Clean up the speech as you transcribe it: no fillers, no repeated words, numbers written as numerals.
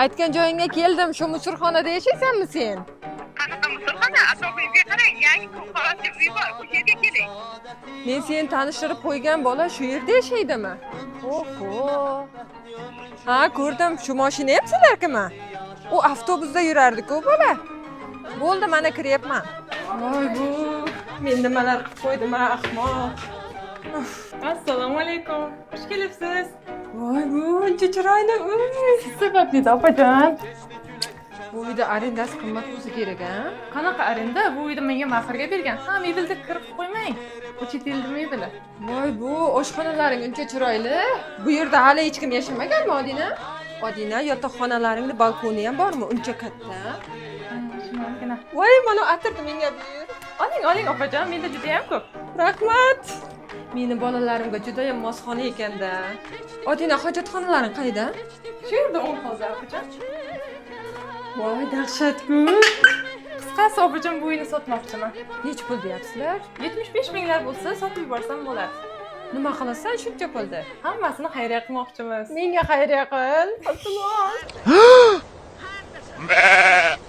Aytgan joyingga keldim. Shu mushurxonada yashaysanmi sen? Qanaqa musulxona? Atrofingizga qarang, yangi ko'pqavatli uy bor, bu yerga keling. Men seni tanishtirib qo'ygan bola shu yerda yashaydimi? Oho. Ha, ko'rdim. Shu mashina ham sizlarkimi? U avtobusda yurardi-ku bola. Bo'ldi, mana kiryapman. Voy bu, men nimalar qilib qo'ydim, ahmoq. Assalomu alaykum. Xush kelibsiz. Voy bu, ancha chiroyli uy. Siz sababli opajon. Bu uyda arendasi qimmat bo'lsa kerak, ha? Qanaqa arenda? Bu uyda menga mahrga bergan. Ha, mebelda kirib qo'ymang. Bu chet elda mebeli. Voy bu, oshxonalaring uncha chiroyli. Bu yerda hali hech kim yashamaganmi, Odina? Odina, yotoqxonalaringda balkoni ham bormi? Uncha katta. Shunaqagina. Voy, mana atirni menga ber. Oling opajon, menda juda ham ko'p. Rahmat. Meni bolalarimga juda ham mosxona ekanda. Odina, hojatxonalaring qayda? Shu yerda o'ng qo'lda opajon. Voy, dahshat-ku. Qisqasi opajon, bu uyni sotmoqchiman. Nech pul deyapsizlar? 75 minglar bo'lsa, sotib yuborsam bo'ladi. Nima qilasan shuncha pulni? Hammasini xayriya qilmoqchimiz. Menga xayriya qil. Iltimos.